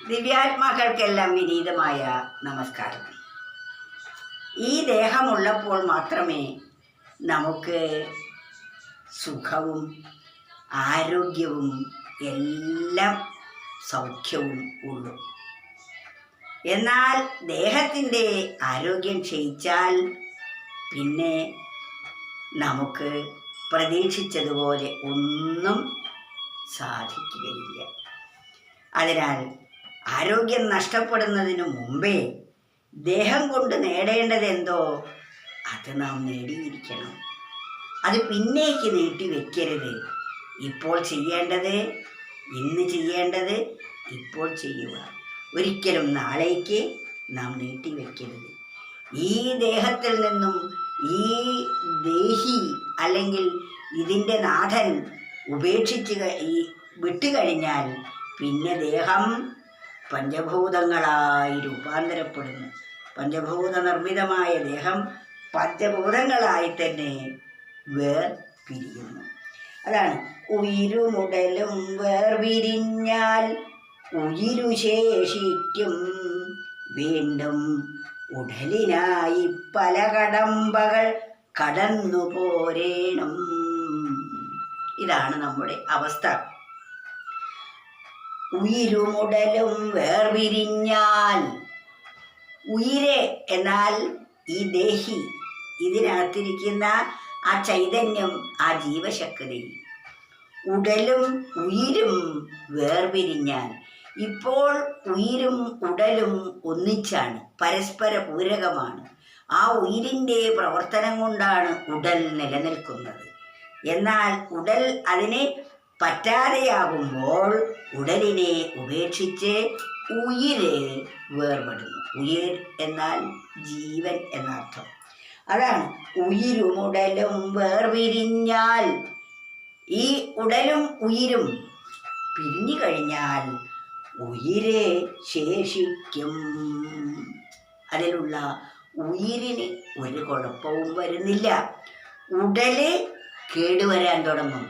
ദിവ്യാത്മാക്കൾക്കെല്ലാം വിനീതമായ നമസ്കാരം. ഈ ദേഹമുള്ളപ്പോൾ മാത്രമേ നമുക്ക് സുഖവും ആരോഗ്യവും എല്ലാം സൗഖ്യവും ഉള്ളൂ. എന്നാൽ ദേഹത്തിൻ്റെ ആരോഗ്യം ക്ഷയിച്ചാൽ പിന്നെ നമുക്ക് പ്രതീക്ഷിച്ചതുപോലെ ഒന്നും സാധിക്കുകയില്ല. അതിനാൽ ആരോഗ്യം നഷ്ടപ്പെടുന്നതിന് മുമ്പേ ദേഹം കൊണ്ട് നേടേണ്ടതെന്തോ അത് നാം നേടിയിരിക്കണം. അത് പിന്നേക്ക് നീട്ടി വെക്കരുത്. ഇപ്പോൾ ചെയ്യേണ്ടത് ഇന്ന് ചെയ്യേണ്ടത് ഇപ്പോൾ ചെയ്യുക. ഒരിക്കലും നാളേക്ക് നാം നീട്ടി വെക്കരുത്. ഈ ദേഹത്തിൽ നിന്നും ഈ ദേഹി അല്ലെങ്കിൽ ഇതിൻ്റെ നാഥൻ ഉപേക്ഷിച്ച് വിട്ടുകഴിഞ്ഞാൽ പിന്നെ ദേഹം പഞ്ചഭൂതങ്ങളായി രൂപാന്തരപ്പെടുന്നു. പഞ്ചഭൂത നിർമ്മിതമായ ദേഹം പഞ്ചഭൂതങ്ങളായി തന്നെ വേർപിരിയുന്നു. അതാണ് ഉയിരുമുടലും വേർപിരിഞ്ഞാൽ ഉയിരു ശേഷിക്കും, വീണ്ടും ഉടലിനായി പല കടമ്പകൾ കടന്നു പോരേണം. ഇതാണ് നമ്മുടെ അവസ്ഥ. ഉയിരുമുടലും വേർപിരിഞ്ഞാൽ, ഉയിര് എന്നാൽ ഈ ദേഹി, ഇതിനകത്തിരിക്കുന്ന ആ ചൈതന്യം, ആ ജീവശക്തി. ഉടലും ഉയിരും വേർപിരിഞ്ഞാൽ, ഇപ്പോൾ ഉയിരും ഉടലും ഒന്നിച്ചാണ്, പരസ്പര പൂരകമാണ്. ആ ഉയിരിൻ്റെ പ്രവർത്തനം കൊണ്ടാണ് ഉടൽ നിലനിൽക്കുന്നത്. എന്നാൽ ഉടൽ അതിനെ പറ്റാതെയാകുമ്പോൾ ഉടലിനെ ഉപേക്ഷിച്ച് ഉയിര് വേർപെടുന്നു. ഉയിർ എന്നാൽ ജീവൻ എന്നർത്ഥം. അതാണ് ഉയിരുമുടലും വേർപിരിഞ്ഞാൽ. ഈ ഉടലും ഉയിരും പിരിഞ്ഞു കഴിഞ്ഞാൽ ഉയിര് ശേഷിക്കും. അതിലുള്ള ഉയിരിന് ഒരു കുഴപ്പവും വരുന്നില്ല. ഉടല് കേടുവരാൻ തുടങ്ങും.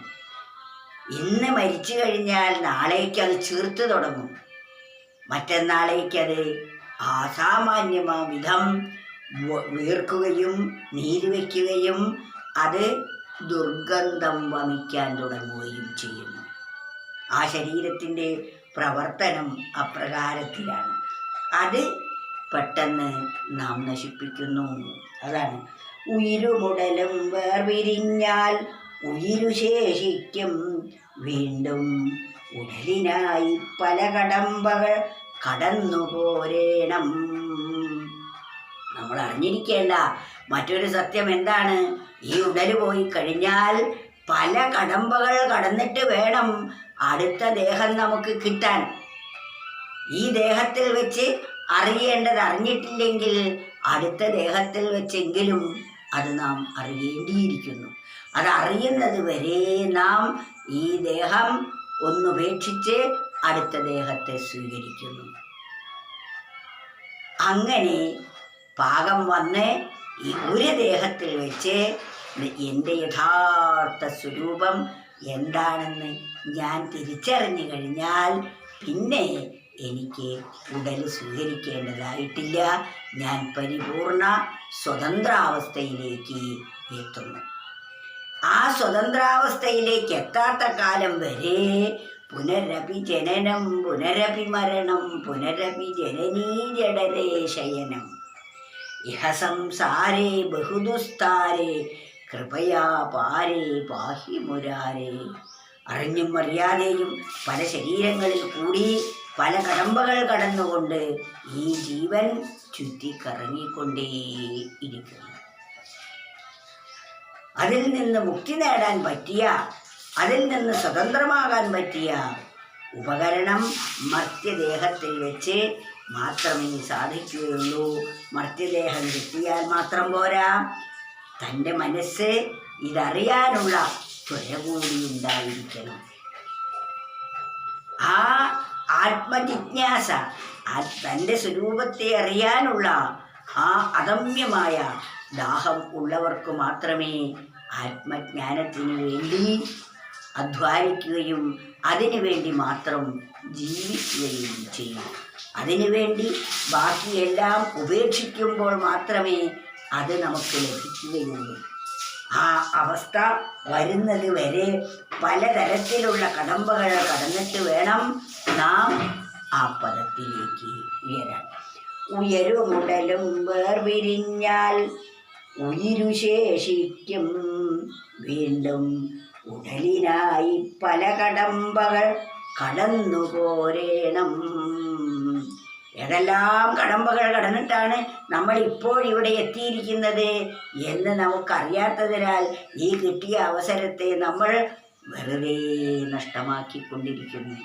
ഇന്ന് മരിച്ചു കഴിഞ്ഞാൽ നാളേക്ക് അത് ചീർത്ത് തുടങ്ങും. മറ്റന്നാളേക്കത് അസാമാന്യമാം വിധം വീർക്കുകയും നീര് വയ്ക്കുകയും അത് ദുർഗന്ധം വമിക്കാൻ തുടങ്ങുകയും ചെയ്യുന്നു. ആ ശരീരത്തിൻ്റെ പ്രവർത്തനം അപ്രകാരത്തിലാണ്. അത് പെട്ടെന്ന് നാം നശിപ്പിക്കുന്നു. അതാണ് ഉയിരുമുടലും വേർപിരിഞ്ഞാൽ ഉയിരു ശേഷിക്കും, വീണ്ടും ഉടലിനായി പല കടമ്പകൾ കടന്നു പോരേണം. നമ്മൾ അറിഞ്ഞിരിക്കേണ്ട മറ്റൊരു സത്യം എന്താണ്? ഈ ഉടല് പോയി കഴിഞ്ഞാൽ പല കടമ്പകൾ കടന്നിട്ട് വേണം അടുത്ത ദേഹം നമുക്ക് കിട്ടാൻ. ഈ ദേഹത്തിൽ വെച്ച് അറിയേണ്ടത് അറിഞ്ഞിട്ടില്ലെങ്കിൽ അടുത്ത ദേഹത്തിൽ വെച്ചെങ്കിലും അത് നാം അറിയേണ്ടിയിരിക്കുന്നു. അത് അറിയുന്നത് വരെ നാം ഈ ദേഹം ഒന്നുപേക്ഷിച്ച് അടുത്ത ദേഹത്തെ സ്വീകരിക്കുന്നു. അങ്ങനെ പാകം വന്ന് ഈ ഒരു ദേഹത്തിൽ വെച്ച് എൻ്റെ യഥാർത്ഥ സ്വരൂപം എന്താണെന്ന് ഞാൻ തിരിച്ചറിഞ്ഞു കഴിഞ്ഞാൽ പിന്നെ എനിക്ക് ഉടൽ സ്വീകരിക്കേണ്ടതായിട്ടില്ല. ഞാൻ പരിപൂർണ സ്വതന്ത്രാവസ്ഥയിലേക്ക് എത്തുന്നു. ആ സ്വതന്ത്രാവസ്ഥയിലേക്ക് എത്താത്ത കാലം വരെ പുനരപി ജനനം പുനരപി മരണം പുനരപി ജനനീ ജഡരേ ശയനം ഇഹ സംസാരേ ബഹുദുസ്താരേ കൃപയാ പാരേ പാഹി മുരാരേ. അറിഞ്ഞും അറിയാതെയും പല ശരീരങ്ങളിൽ കൂടി പല കടമ്പകൾ കടന്നുകൊണ്ട് ഈ ജീവൻ ചുറ്റിക്കറങ്ങിക്കൊണ്ടേയിരിക്കുന്നു. അതിൽ നിന്ന് മുക്തി നേടാൻ പറ്റിയ, അതിൽ നിന്ന് സ്വതന്ത്രമാകാൻ പറ്റിയ ഉപകരണം മർത്യദേഹത്തിൽ വെച്ച് മാത്രമേ സാധിക്കുകയുള്ളൂ. മർത്യദേഹം കിട്ടിയാൽ മാത്രം പോരാ, തൻ്റെ മനസ്സ് ഇതറിയാനുള്ള ത്വര കൂടി ഉണ്ടായിരിക്കണം. ആ ആത്മജിജ്ഞാസ, തൻ്റെ സ്വരൂപത്തെ അറിയാനുള്ള ആ അദമ്യമായ ദാഹം ഉള്ളവർക്ക് മാത്രമേ ആത്മജ്ഞാനത്തിന് വേണ്ടി അധ്വാനിക്കുകയും അതിനുവേണ്ടി മാത്രം ജീവിക്കുകയും ചെയ്യും. അതിനുവേണ്ടി ബാക്കിയെല്ലാം ഉപേക്ഷിക്കുമ്പോൾ മാത്രമേ അത് നമുക്ക് ലഭിക്കുകയുള്ളൂ. ആ അവസ്ഥ വരുന്നത് വരെ പലതരത്തിലുള്ള കടമ്പകൾ കടന്നിട്ട് വേണം നാം ആ പദത്തിലേക്ക് ഉയരാൻ. ഉയരുമുടലും വേർപിരിഞ്ഞാൽ ഉയിരു ശേഷിക്കും, വീണ്ടും ഉടലിനായി പല കടമ്പകൾ കടന്നു പോരേണം. ഏതെല്ലാം കടമ്പകൾ കടന്നിട്ടാണ് നമ്മൾ ഇപ്പോൾ ഇവിടെ എത്തിയിരിക്കുന്നത് എന്ന് നമുക്കറിയാത്തതിനാൽ ഈ കിട്ടിയ അവസരത്തെ നമ്മൾ വെറുതെ നഷ്ടമാക്കിക്കൊണ്ടിരിക്കുന്നു.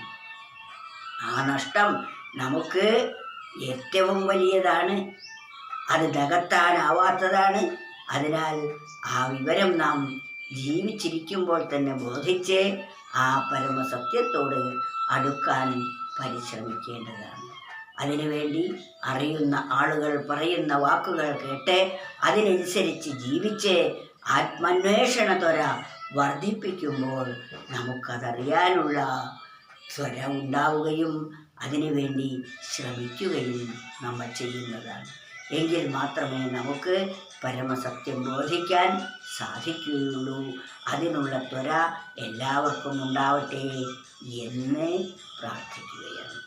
ആ നഷ്ടം നമുക്ക് ഏറ്റവും വലിയതാണ്, അത് നികത്താനാവാത്തതാണ്. അതിനാൽ ആ വിവരം നാം ജീവിച്ചിരിക്കുമ്പോൾ തന്നെ ബോധിച്ച് ആ പരമസത്യത്തോട് അടുക്കാൻ പരിശ്രമിക്കേണ്ടതാണ്. അതിനുവേണ്ടി അറിയുന്ന ആളുകൾ പറയുന്ന വാക്കുകൾ കേട്ട് അതിനനുസരിച്ച് ജീവിച്ച് ആത്മാന്വേഷണ ത്വര വർദ്ധിപ്പിക്കുമ്പോൾ നമുക്കതറിയാനുള്ള ത്വര ഉണ്ടാവുകയും അതിനുവേണ്ടി ശ്രമിക്കുകയും നമ്മൾ ചെയ്യുന്നതാണ്. എങ്കിൽ മാത്രമേ നമുക്ക് പരമസത്യം ബോധിക്കാൻ സാധിക്കുകയുള്ളൂ. അതിനുള്ള ത്വര എല്ലാവർക്കും ഉണ്ടാവട്ടെ എന്ന് പ്രാർത്ഥിക്കുകയാണ്.